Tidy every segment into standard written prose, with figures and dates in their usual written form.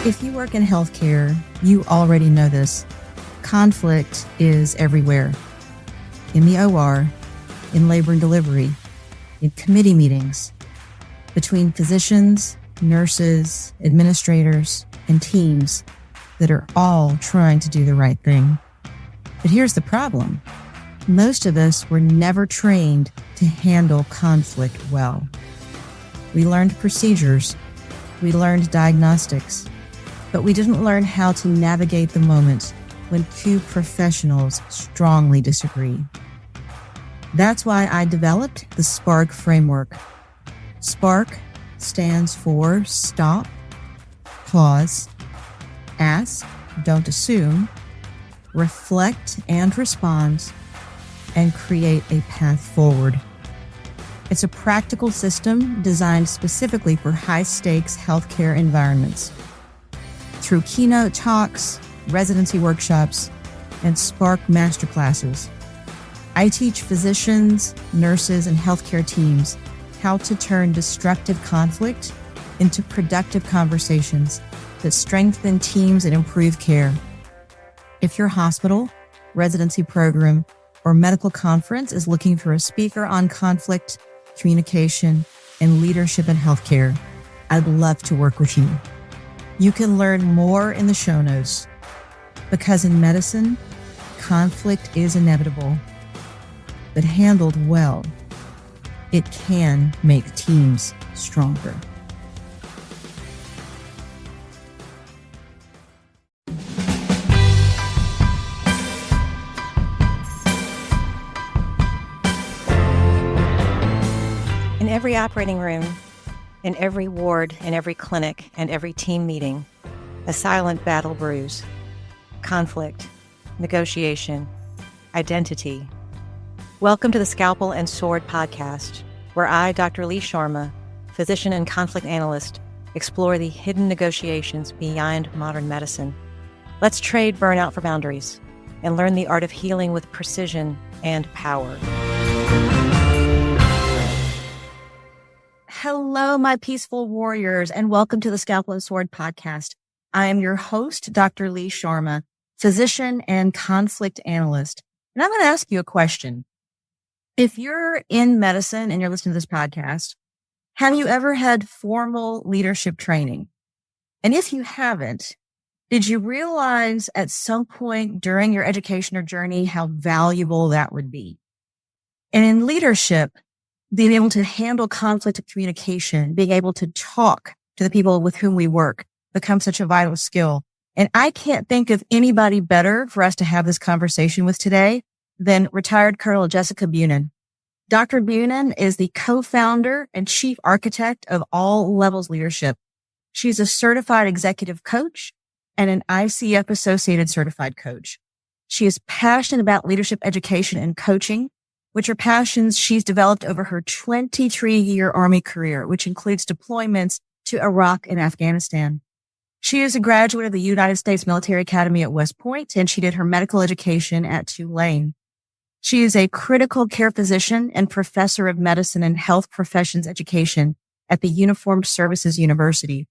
If you work in healthcare, you already know this. Conflict is everywhere. In the OR, in labor and delivery, in committee meetings, between physicians, nurses, administrators, and teams that are all trying to do the right thing. But here's the problem. Most of us were never trained to handle conflict well. We learned procedures, we learned diagnostics, but we didn't learn how to navigate the moment when two professionals strongly disagree. That's why I developed the SPARK framework. SPARK stands for stop, pause, ask, don't assume, reflect and respond, and create a path forward. It's a practical system designed specifically for high-stakes healthcare environments. Through keynote talks, residency workshops, and SPARK masterclasses, I teach physicians, nurses, and healthcare teams how to turn destructive conflict into productive conversations that strengthen teams and improve care. If your hospital, residency program, or medical conference is looking for a speaker on conflict, communication, and leadership in healthcare, I'd love to work with you. You can learn more in the show notes, because in medicine, conflict is inevitable, but handled well, it can make teams stronger. In every operating room, in every ward, in every clinic, and every team meeting, a silent battle brews. Conflict, negotiation, identity. Welcome to the Scalpel and Sword podcast, where I, Dr. Lee Sharma, physician and conflict analyst, explore the hidden negotiations beyond modern medicine. Let's trade burnout for boundaries and learn the art of healing with precision and power. Hello, my peaceful warriors, and welcome to the Scalpel and Sword podcast. I am your host, Dr. Lee Sharma, physician and conflict analyst. And I'm going to ask you a question. If you're in medicine and you're listening to this podcast, have you ever had formal leadership training? And if you haven't, did you realize at some point during your education or journey how valuable that would be? And in leadership, being able to handle conflict and communication, being able to talk to the people with whom we work becomes such a vital skill. And I can't think of anybody better for us to have this conversation with today than retired Colonel Jessica Bunin. Dr. Bunin is the co-founder and chief architect of All Levels Leadership. She's a certified executive coach and an ICF associated certified coach. She is passionate about leadership education and coaching, which are passions she's developed over her 23-year Army career, which includes deployments to Iraq and Afghanistan. She is a graduate of the United States Military Academy at West Point, and she did her medical education at Tulane. She is a critical care physician and professor of medicine and health professions education at the Uniformed Services University.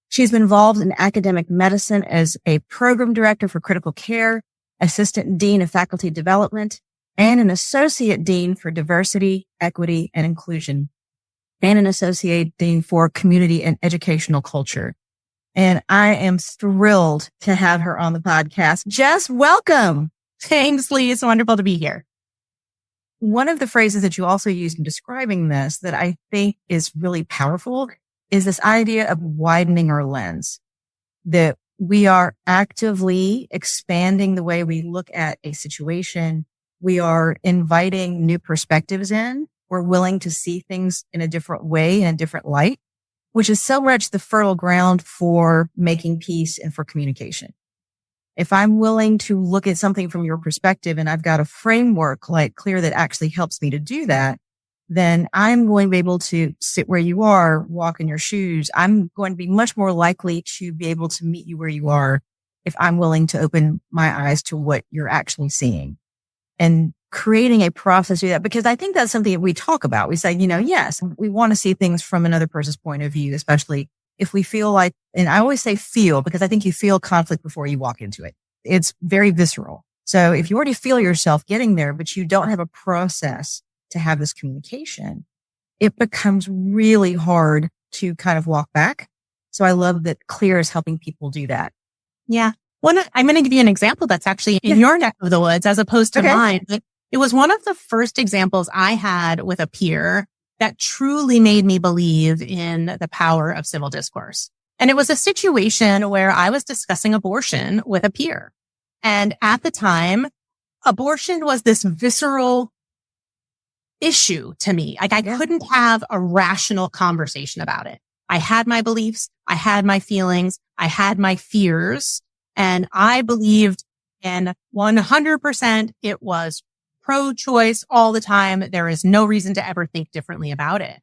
She's been involved in academic medicine as a program director for critical care, assistant dean of faculty development, and an associate dean for diversity, equity, and inclusion, and an associate dean for community and educational culture. And I am thrilled to have her on the podcast. Jess, welcome. Thanks, Lee. It's wonderful to be here. One of the phrases that you also used in describing this that I think is really powerful is this idea of widening our lens, that we are actively expanding the way we look at a situation. We are inviting new perspectives in. We're willing to see things in a different way, in a different light, which is so much the fertile ground for making peace and for communication. If I'm willing to look at something from your perspective and I've got a framework like clear that actually helps me to do that, then I'm going to be able to sit where you are, walk in your shoes. I'm going to be much more likely to be able to meet you where you are if I'm willing to open my eyes to what you're actually seeing. And creating a process to do that, because I think that's something that we talk about. We say, yes, we want to see things from another person's point of view, especially if we feel like, and I always say feel because I think you feel conflict before you walk into it. It's very visceral. So if you already feel yourself getting there, but you don't have a process to have this communication, it becomes really hard to kind of walk back. So I love that Clear is helping people do that. Yeah. I'm going to give you an example that's actually in your neck of the woods as opposed to mine. But it was one of the first examples I had with a peer that truly made me believe in the power of civil discourse. And it was a situation where I was discussing abortion with a peer. And at the time, abortion was this visceral issue to me. Like I couldn't have a rational conversation about it. I had my beliefs. I had my feelings. I had my fears. And I believed in 100% it was pro-choice all the time. There is no reason to ever think differently about it.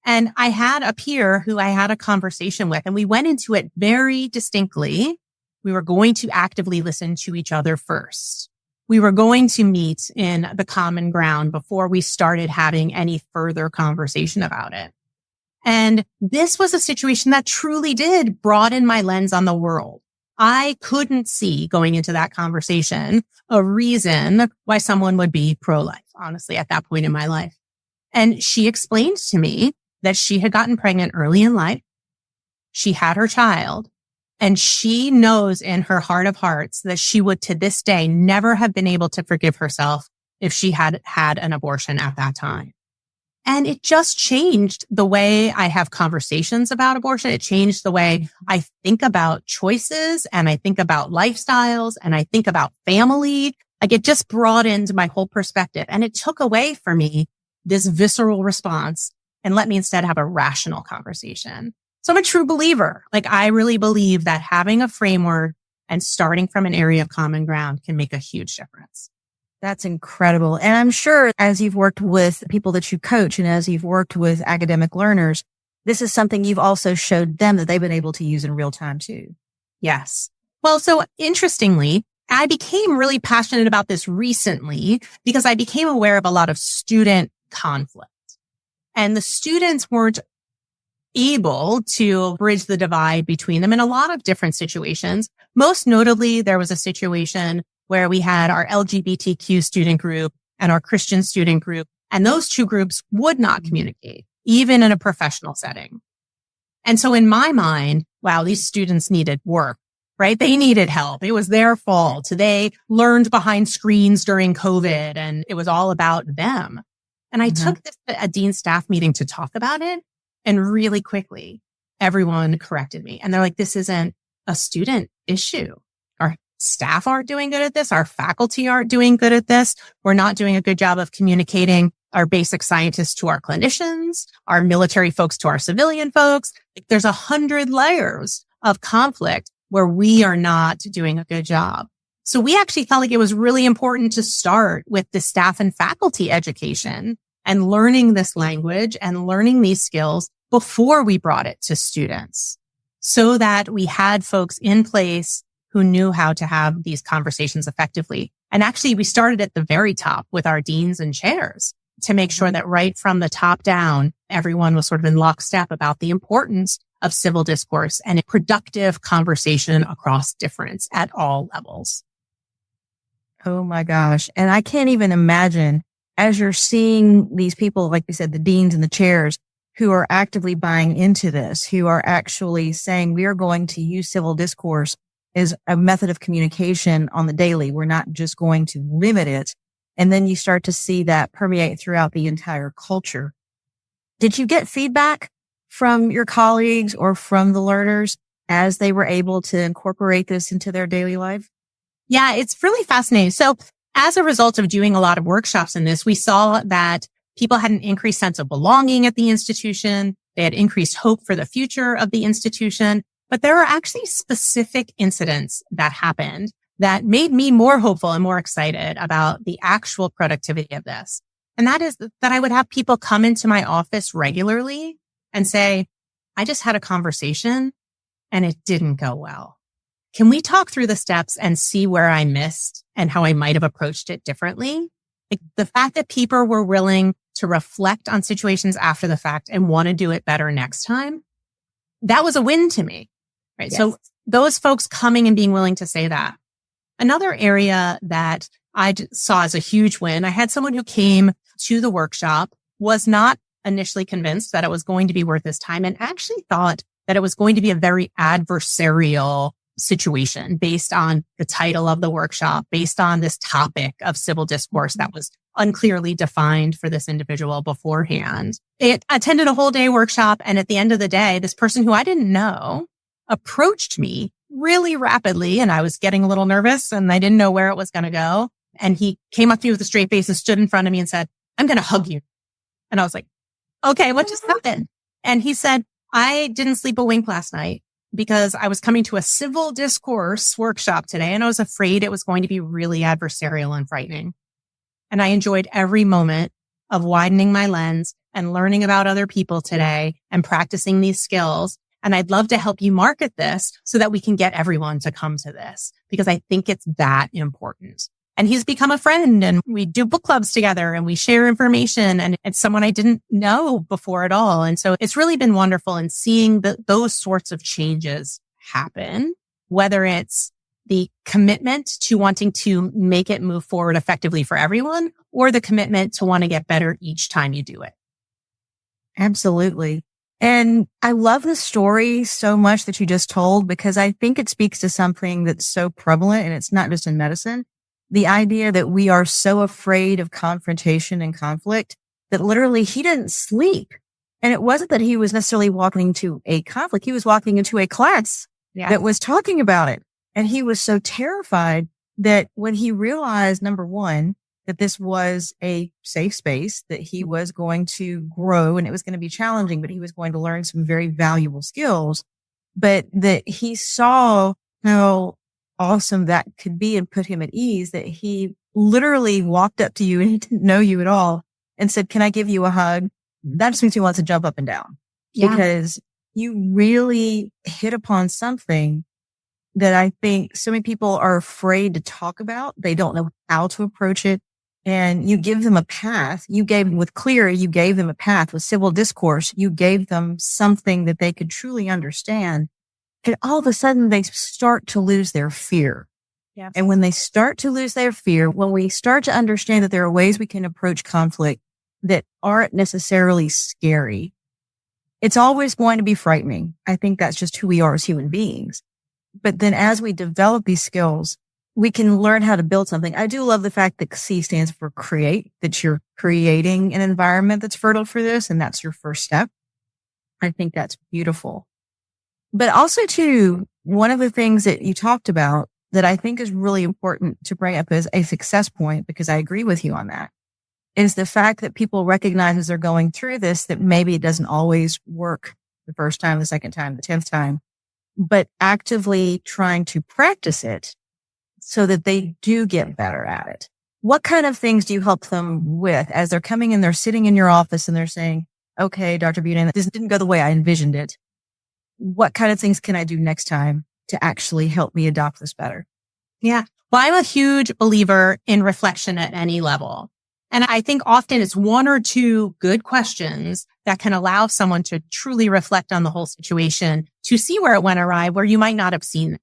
And I had a peer who I had a conversation with, and we went into it very distinctly. We were going to actively listen to each other first. We were going to meet in the common ground before we started having any further conversation about it. And this was a situation that truly did broaden my lens on the world. I couldn't see going into that conversation a reason why someone would be pro-life, honestly, at that point in my life. And she explained to me that she had gotten pregnant early in life. She had her child, and she knows in her heart of hearts that she would to this day never have been able to forgive herself if she had had an abortion at that time. And it just changed the way I have conversations about abortion. It changed the way I think about choices, and I think about lifestyles, and I think about family. Like it just broadened my whole perspective, and it took away for me this visceral response and let me instead have a rational conversation. So I'm a true believer. Like I really believe that having a framework and starting from an area of common ground can make a huge difference. That's incredible. And I'm sure as you've worked with people that you coach and as you've worked with academic learners, this is something you've also showed them that they've been able to use in real time too. Yes. Well, so interestingly, I became really passionate about this recently because I became aware of a lot of student conflict. And the students weren't able to bridge the divide between them in a lot of different situations. Most notably, there was a situation where we had our LGBTQ student group and our Christian student group, and those two groups would not communicate, even in a professional setting. And so in my mind, wow, these students needed work, right? They needed help. It was their fault. They learned behind screens during COVID, and it was all about them. And I took this to a dean staff meeting to talk about it. And really quickly, everyone corrected me. And they're like, this isn't a student issue. Our staff aren't doing good at this. Our faculty aren't doing good at this. We're not doing a good job of communicating our basic scientists to our clinicians, our military folks to our civilian folks. Like, there's 100 layers of conflict where we are not doing a good job. So we actually felt like it was really important to start with the staff and faculty education and learning this language and learning these skills before we brought it to students, so that we had folks in place who knew how to have these conversations effectively. And actually, we started at the very top with our deans and chairs to make sure that right from the top down, everyone was sort of in lockstep about the importance of civil discourse and a productive conversation across difference at all levels. Oh my gosh. And I can't even imagine, as you're seeing these people, like you said, the deans and the chairs, who are actively buying into this, who are actually saying we are going to use civil discourse as a method of communication on the daily. We're not just going to limit it. And then you start to see that permeate throughout the entire culture. Did you get feedback from your colleagues or from the learners as they were able to incorporate this into their daily life? Yeah, it's really fascinating. So as a result of doing a lot of workshops in this, we saw that people had an increased sense of belonging at the institution. They had increased hope for the future of the institution. But there are actually specific incidents that happened that made me more hopeful and more excited about the actual productivity of this. And that is that I would have people come into my office regularly and say, I just had a conversation and it didn't go well. Can we talk through the steps and see where I missed and how I might have approached it differently? Like the fact that people were willing to reflect on situations after the fact and want to do it better next time that was a win to me, right? Yes. So those folks coming and being willing to say that. Another area that I saw as a huge win, I had someone who came to the workshop, was not initially convinced that it was going to be worth his time, and actually thought that it was going to be a very adversarial situation based on the title of the workshop, based on this topic of civil discourse that was unclearly defined for this individual beforehand. It attended a whole day workshop. And at the end of the day, this person who I didn't know approached me really rapidly. And I was getting a little nervous and I didn't know where it was going to go. And he came up to me with a straight face and stood in front of me and said, "I'm going to hug you." And I was like, okay, what just happened? And he said, "I didn't sleep a wink last night because I was coming to a civil discourse workshop today and I was afraid it was going to be really adversarial and frightening. And I enjoyed every moment of widening my lens and learning about other people today and practicing these skills. And I'd love to help you market this so that we can get everyone to come to this because I think it's that important." And he's become a friend and we do book clubs together and we share information, and it's someone I didn't know before at all. And so it's really been wonderful in seeing those sorts of changes happen, whether it's the commitment to wanting to make it move forward effectively for everyone or the commitment to want to get better each time you do it. Absolutely. And I love the story so much that you just told because I think it speaks to something that's so prevalent, and it's not just in medicine. The idea that we are so afraid of confrontation and conflict that literally he didn't sleep. And it wasn't that he was necessarily walking into a conflict. He was walking into a class that was talking about it. And he was so terrified that when he realized, number one, that this was a safe space, that he was going to grow and it was going to be challenging, but he was going to learn some very valuable skills, but that he saw how awesome that could be and put him at ease, that he literally walked up to you and he didn't know you at all and said, "Can I give you a hug?" That just makes me want to jump up and down because you really hit upon something that I think so many people are afraid to talk about. They don't know how to approach it. And you give them a path. You gave them with clear, you gave them a path with civil discourse. You gave them something that they could truly understand. And all of a sudden they start to lose their fear. Yeah. And when they start to lose their fear, when we start to understand that there are ways we can approach conflict that aren't necessarily scary, it's always going to be frightening. I think that's just who we are as human beings. But then as we develop these skills, we can learn how to build something. I do love the fact that C stands for create, that you're creating an environment that's fertile for this. And that's your first step. I think that's beautiful. But also too, one of the things that you talked about that I think is really important to bring up as a success point, because I agree with you on that, is the fact that people recognize as they're going through this, that maybe it doesn't always work the first time, the second time, the 10th time, but actively trying to practice it so that they do get better at it. What kind of things do you help them with as they're coming in, they're sitting in your office and they're saying, "Okay, Dr. Bunin, this didn't go the way I envisioned it. What kind of things can I do next time to actually help me adopt this better?" Yeah. Well, I'm a huge believer in reflection at any level. And I think often it's one or two good questions that can allow someone to truly reflect on the whole situation, to see where it went awry, where you might not have seen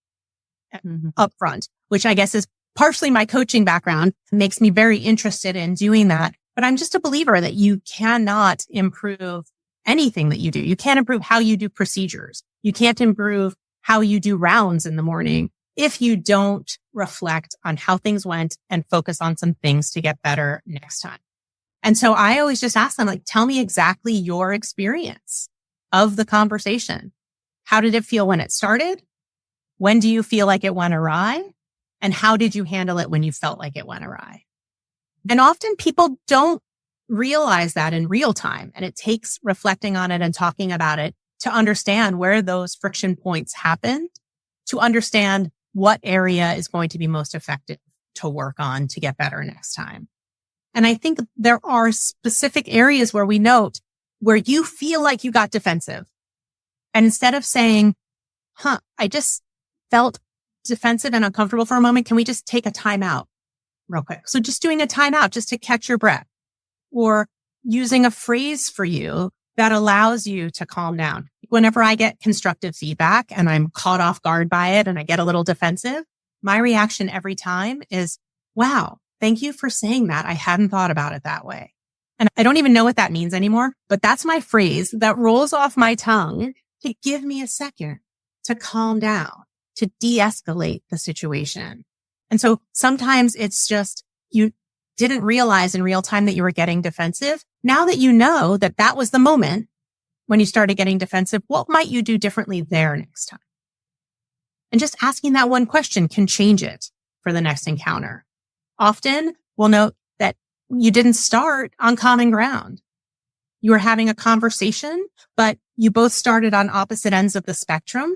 it up front, which I guess is partially my coaching background, makes me very interested in doing that. But I'm just a believer that you cannot improve anything that you do. You can't improve how you do procedures. You can't improve how you do rounds in the morning if you don't reflect on how things went and focus on some things to get better next time. And so I always just ask them, like, tell me exactly your experience of the conversation. How did it feel when it started? When do you feel like it went awry? And how did you handle it when you felt like it went awry? And often people don't realize that in real time. And it takes reflecting on it and talking about it to understand where those friction points happened, to understand what area is going to be most effective to work on to get better next time. And I think there are specific areas where we note where you feel like you got defensive. And instead of saying, I just felt defensive and uncomfortable for a moment, can we just take a time out real quick? So just doing a time out just to catch your breath, or using a phrase for you that allows you to calm down. Whenever I get constructive feedback and I'm caught off guard by it and I get a little defensive, my reaction every time is, wow, thank you for saying that. I hadn't thought about it that way. And I don't even know what that means anymore, but that's my phrase that rolls off my tongue to give me a second to calm down, to de-escalate the situation. And so sometimes it's just you didn't realize in real time that you were getting defensive. Now that you know that that was the moment when you started getting defensive, what might you do differently there next time? And just asking that one question can change it for the next encounter. Often we'll note that you didn't start on common ground. You were having a conversation, but you both started on opposite ends of the spectrum,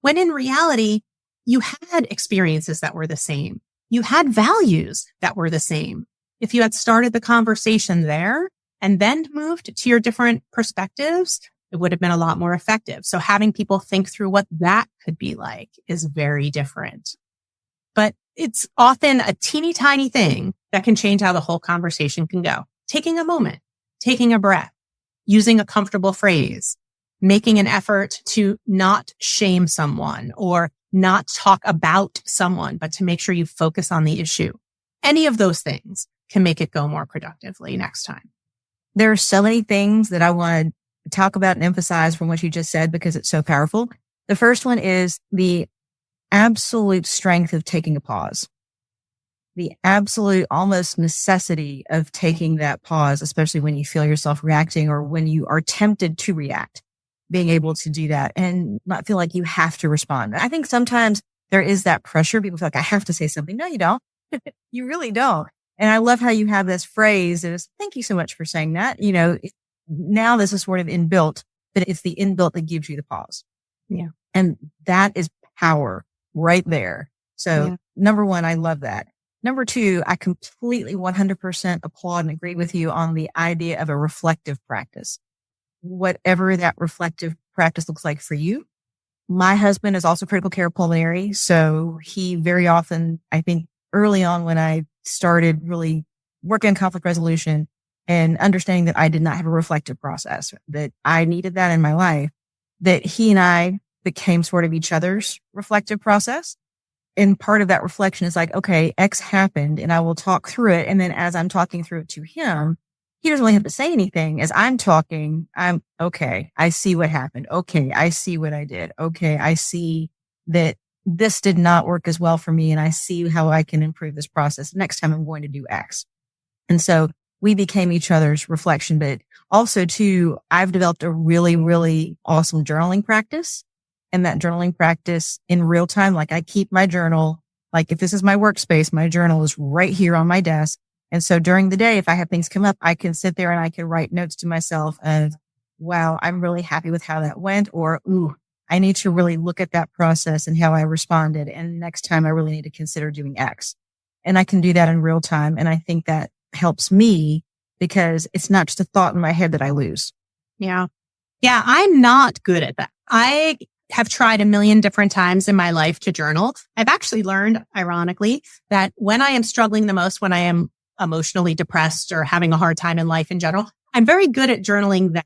when in reality, you had experiences that were the same. You had values that were the same. If you had started the conversation there and then moved to your different perspectives, it would have been a lot more effective. So having people think through what that could be like is very different. But it's often a teeny tiny thing that can change how the whole conversation can go. Taking a moment, taking a breath, using a comfortable phrase, making an effort to not shame someone or not talk about someone, but to make sure you focus on the issue. Any of those things can make it go more productively next time. There are so many things that I want to talk about and emphasize from what you just said because it's so powerful. The first one is the absolute strength of taking a pause. The absolute almost necessity of taking that pause, especially when you feel yourself reacting or when you are tempted to react, being able to do that and not feel like you have to respond. I think sometimes there is that pressure. People feel like I have to say something. No, you don't. You really don't. And I love how you have this phrase that is, thank you so much for saying that. You know, now this is sort of inbuilt, but it's the inbuilt that gives you the pause. Yeah. And that is power right there. So number one, I love that. Number two, I completely 100% applaud and agree with you on the idea of a reflective practice. Whatever that reflective practice looks like for you. My husband is also critical care pulmonary. So he very often, I think early on when I started really working on conflict resolution and understanding that I did not have a reflective process, that I needed that in my life, that he and I became sort of each other's reflective process. And part of that reflection is like, okay, X happened and I will talk through it. And then as I'm talking through it to him, he doesn't really have to say anything. As I'm talking, I'm okay. I see what happened. Okay. I see what I did. Okay. I see that this did not work as well for me. And I see how I can improve this process. Next time I'm going to do X. And so we became each other's reflection, but also too, I've developed a really, really awesome journaling practice. And that journaling practice in real time, like I keep my journal, like if this is my workspace, my journal is right here on my desk. And so during the day, if I have things come up, I can sit there and I can write notes to myself of, wow, I'm really happy with how that went. Or, ooh, I need to really look at that process and how I responded. And next time I really need to consider doing X. And I can do that in real time. And I think that helps me because it's not just a thought in my head that I lose. Yeah. Yeah. I'm not good at that. I have tried a million different times in my life to journal. I've actually learned, ironically, that when I am struggling the most, when I am emotionally depressed or having a hard time in life in general, I'm very good at journaling that.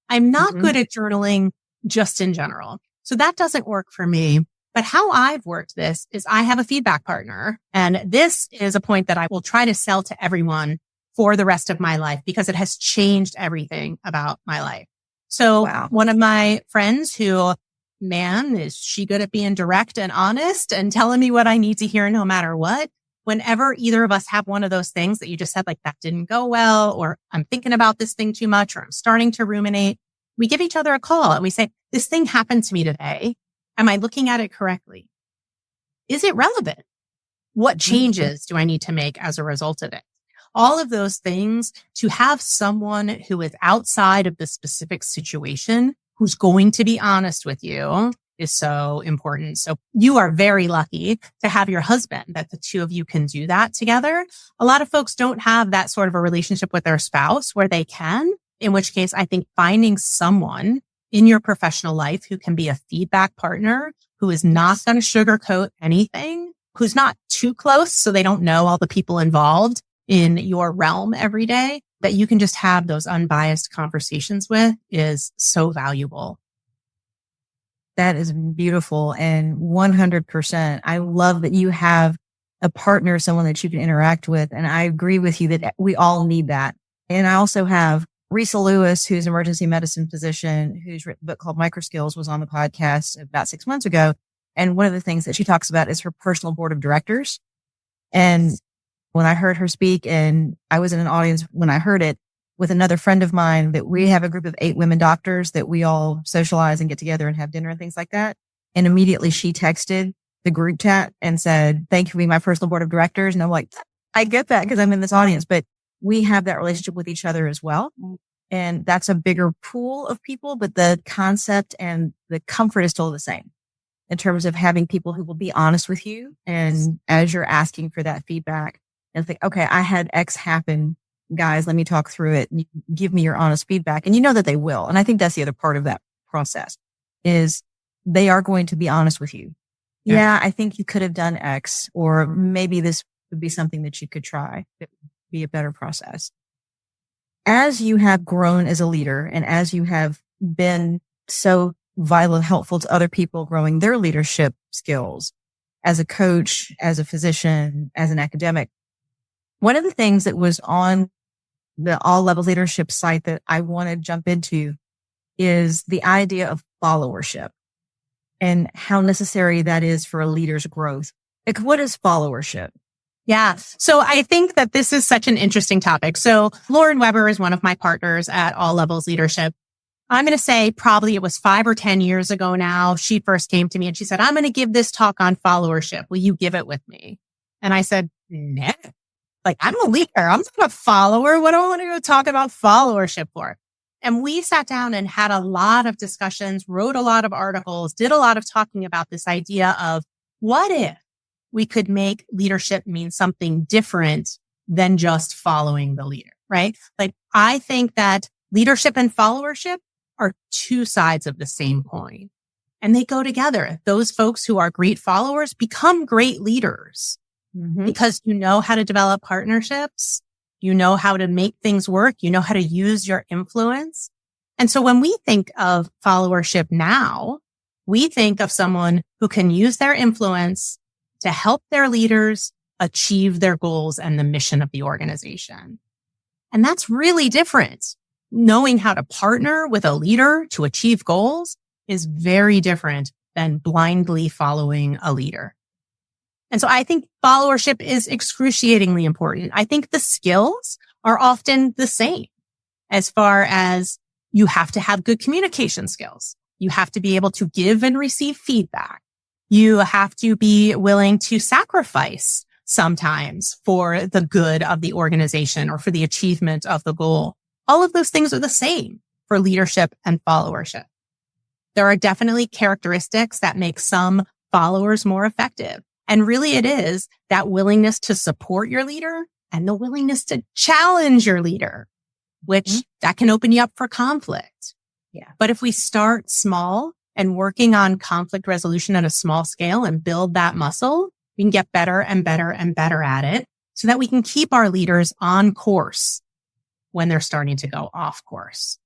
I'm not good at journaling just in general. So that doesn't work for me. But how I've worked this is I have a feedback partner. And this is a point that I will try to sell to everyone for the rest of my life because it has changed everything about my life. So one of my friends who, man, is she good at being direct and honest and telling me what I need to hear no matter what. Whenever either of us have one of those things that you just said, like that didn't go well, or I'm thinking about this thing too much, or I'm starting to ruminate, we give each other a call and we say, this thing happened to me today. Am I looking at it correctly? Is it relevant? What changes do I need to make as a result of it? All of those things, to have someone who is outside of the specific situation, who's going to be honest with you, is so important. So you are very lucky to have your husband, that the two of you can do that together. A lot of folks don't have that sort of a relationship with their spouse where they can, in which case I think finding someone in your professional life who can be a feedback partner, who is not going to sugarcoat anything, who's not too close so they don't know all the people involved in your realm every day, that you can just have those unbiased conversations with is so valuable. That is beautiful. And 100%. I love that you have a partner, someone that you can interact with. And I agree with you that we all need that. And I also have Risa Lewis, who's an emergency medicine physician, who's written a book called Microskills, was on the podcast about 6 months ago. And one of the things that she talks about is her personal board of directors. And when I heard her speak, and I was in an audience when I heard it with another friend of mine, that we have a group of 8 women doctors that we all socialize and get together and have dinner and things like that. And immediately she texted the group chat and said, thank you for being my personal board of directors. And I'm like, I get that because I'm in this audience, but we have that relationship with each other as well. And that's a bigger pool of people, but the concept and the comfort is still the same in terms of having people who will be honest with you. And as you're asking for that feedback and think, okay, I had X happen, guys, let me talk through it and you give me your honest feedback. And you know that they will. And I think that's the other part of that process is they are going to be honest with you. Yeah, I think you could have done X, or maybe this would be something that you could try. It would be a better process. As you have grown as a leader and as you have been so vital and helpful to other people growing their leadership skills as a coach, as a physician, as an academic, one of the things that was on the All Levels Leadership site that I want to jump into is the idea of followership and how necessary that is for a leader's growth. Like, what is followership? Yeah. So I think that this is such an interesting topic. So Lauren Weber is one of my partners at All Levels Leadership. I'm going to say probably it was 5 or 10 years ago now. She first came to me and she said, I'm going to give this talk on followership. Will you give it with me? And I said, nah. Like, I'm a leader. I'm not a follower. What do I want to go talk about followership for? And we sat down and had a lot of discussions, wrote a lot of articles, did a lot of talking about this idea of what if we could make leadership mean something different than just following the leader, right? Like, I think that leadership and followership are 2 sides of the same coin, and they go together. Those folks who are great followers become great leaders because you know how to develop partnerships. You know how to make things work. You know how to use your influence. And so when we think of followership now, we think of someone who can use their influence to help their leaders achieve their goals and the mission of the organization. And that's really different. Knowing how to partner with a leader to achieve goals is very different than blindly following a leader. And so I think followership is excruciatingly important. I think the skills are often the same as far as you have to have good communication skills. You have to be able to give and receive feedback. You have to be willing to sacrifice sometimes for the good of the organization or for the achievement of the goal. All of those things are the same for leadership and followership. There are definitely characteristics that make some followers more effective. And really it is that willingness to support your leader and the willingness to challenge your leader, which that can open you up for conflict. Yeah. But if we start small and working on conflict resolution at a small scale and build that muscle, we can get better and better and better at it so that we can keep our leaders on course when they're starting to go off course.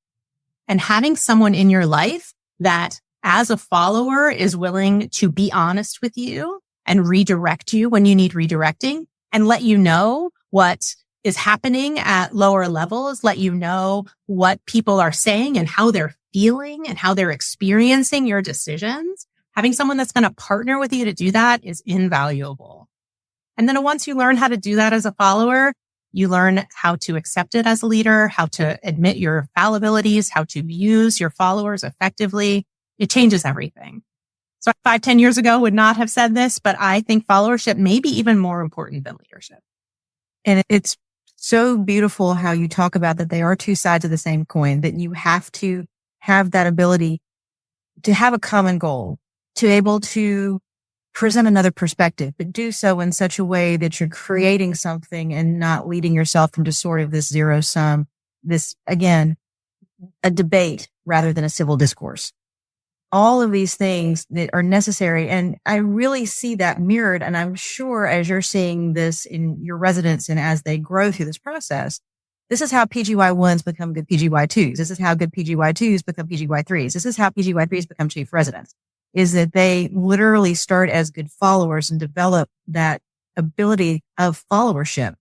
And having someone in your life that as a follower is willing to be honest with you and redirect you when you need redirecting and let you know what is happening at lower levels, let you know what people are saying and how they're feeling and how they're experiencing your decisions. Having someone that's going to partner with you to do that is invaluable. And then once you learn how to do that as a follower, you learn how to accept it as a leader, how to admit your fallibilities, how to use your followers effectively. It changes everything. So 5, 10 years ago would not have said this, but I think followership may be even more important than leadership. And it's so beautiful how you talk about that they are 2 sides of the same coin, that you have to have that ability to have a common goal, to be able to present another perspective, but do so in such a way that you're creating something and not leading yourself into sort of this zero sum, this, again, a debate rather than a civil discourse. All of these things that are necessary. And I really see that mirrored. And I'm sure as you're seeing this in your residents and as they grow through this process, This is how PGY1s become good PGY2s. This is how good PGY2s become PGY3s. This is how PGY3s become chief residents, is that they literally start as good followers and develop that ability of followership.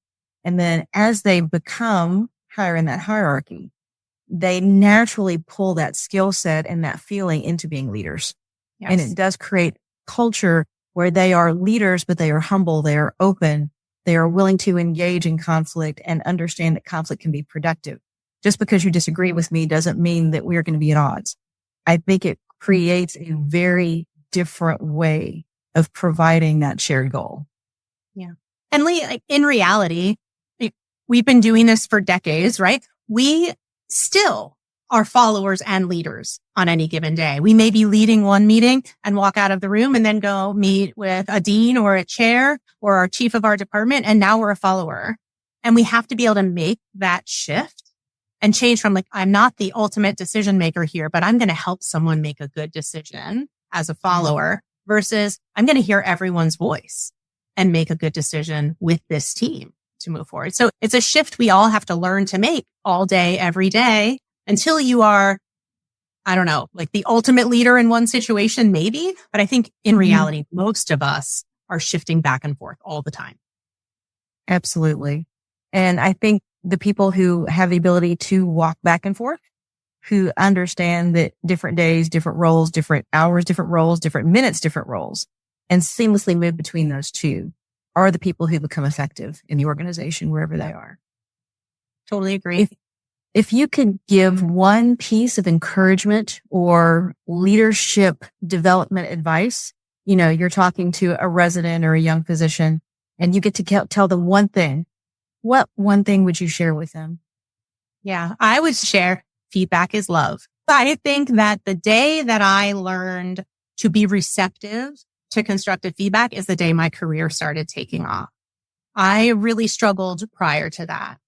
And then as they become higher in that hierarchy, they naturally pull that skill set and that feeling into being leaders. Yes. And it does create culture where they are leaders, but they are humble, they are open, they are willing to engage in conflict and understand that conflict can be productive. Just because you disagree with me doesn't mean that we are going to be at odds. I think it creates a very different way of providing that shared goal. Yeah. And Lee, like, in reality, we've been doing this for decades, right? We still are followers and leaders on any given day. We may be leading one meeting and walk out of the room and then go meet with a dean or a chair or our chief of our department. And now we're a follower. And we have to be able to make that shift and change from like, I'm not the ultimate decision maker here, but I'm going to help someone make a good decision as a follower versus I'm going to hear everyone's voice and make a good decision with this team to move forward. So it's a shift we all have to learn to make all day, every day, until you are, I don't know, like the ultimate leader in one situation, maybe. But I think in reality, most of us are shifting back and forth all the time. Absolutely. And I think the people who have the ability to walk back and forth, who understand that different days, different roles, different hours, different roles, different minutes, different roles, and seamlessly move between those two are the people who become effective in the organization, wherever they are. Totally agree. If you could give one piece of encouragement or leadership development advice, you're talking to a resident or a young physician and you get to tell them one thing, what one thing would you share with them? Yeah, I would share feedback is love. I think that the day that I learned to be receptive to constructive feedback is the day my career started taking off. I really struggled prior to that.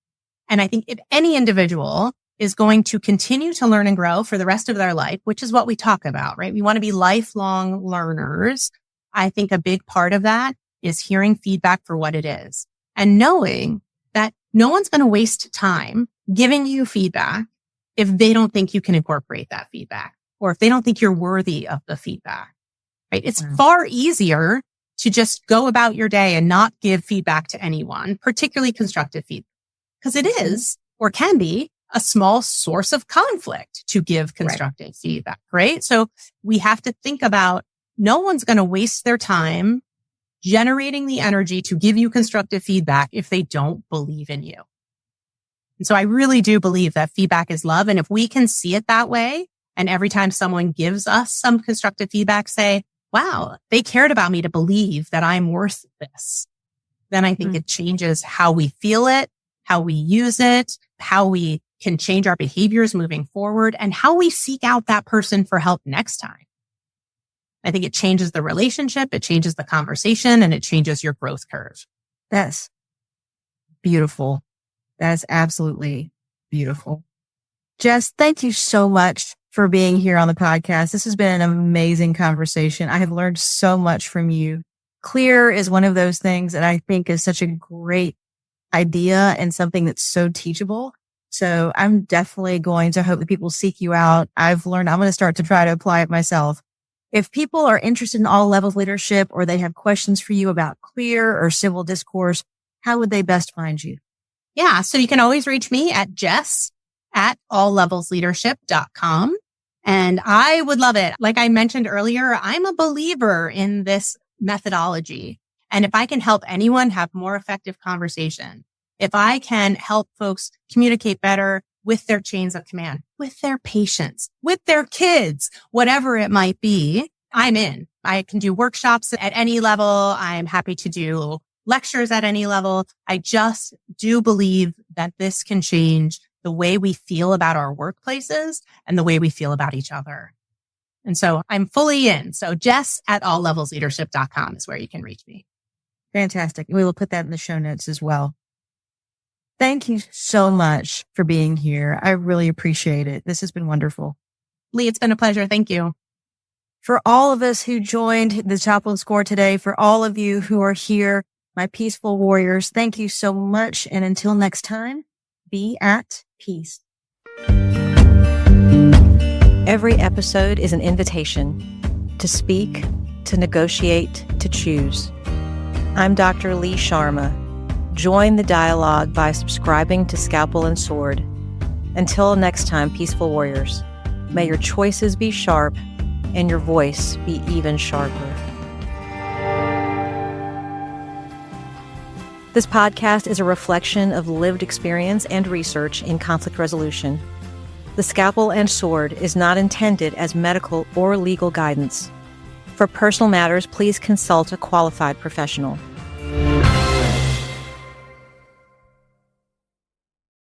And I think if any individual is going to continue to learn and grow for the rest of their life, which is what we talk about, right? We want to be lifelong learners. I think a big part of that is hearing feedback for what it is and knowing that no one's going to waste time giving you feedback if they don't think you can incorporate that feedback or if they don't think you're worthy of the feedback, right? It's far easier to just go about your day and not give feedback to anyone, particularly constructive feedback. Because it is, or can be, a small source of conflict to give constructive feedback, right? So we have to think about no one's going to waste their time generating the energy to give you constructive feedback if they don't believe in you. And so I really do believe that feedback is love. And if we can see it that way, and every time someone gives us some constructive feedback, say, wow, they cared about me to believe that I'm worth this, then I think it changes how we feel it, how we use it, how we can change our behaviors moving forward, and how we seek out that person for help next time. I think it changes the relationship, it changes the conversation, and it changes your growth curve. That's beautiful. That's absolutely beautiful. Jess, thank you so much for being here on the podcast. This has been an amazing conversation. I have learned so much from you. Clear is one of those things that I think is such a great idea and something that's so teachable. So I'm definitely going to hope that people seek you out. I've learned I'm going to start to try to apply it myself. If people are interested in all levels of leadership or they have questions for you about clear or civil discourse, how would they best find you? Yeah. So you can always reach me at jess@alllevelsleadership.com. And I would love it. Like I mentioned earlier, I'm a believer in this methodology. And if I can help anyone have more effective conversation, if I can help folks communicate better with their chains of command, with their patients, with their kids, whatever it might be, I'm in. I can do workshops at any level. I'm happy to do lectures at any level. I just do believe that this can change the way we feel about our workplaces and the way we feel about each other. And so I'm fully in. So jess@alllevelsleadership.com is where you can reach me. Fantastic. We will put that in the show notes as well. Thank you so much for being here. I really appreciate it. This has been wonderful. Lee, it's been a pleasure. Thank you. For all of us who joined the Chaplain Score today, for all of you who are here, my peaceful warriors, thank you so much. And until next time, Be at peace. Every episode is an invitation to speak, to negotiate, to choose. I'm Dr. Lee Sharma. Join the dialogue by subscribing to Scalpel and Sword. Until next time, peaceful warriors, may your choices be sharp and your voice be even sharper. This podcast is a reflection of lived experience and research in conflict resolution. The Scalpel and Sword is not intended as medical or legal guidance. For personal matters, please consult a qualified professional.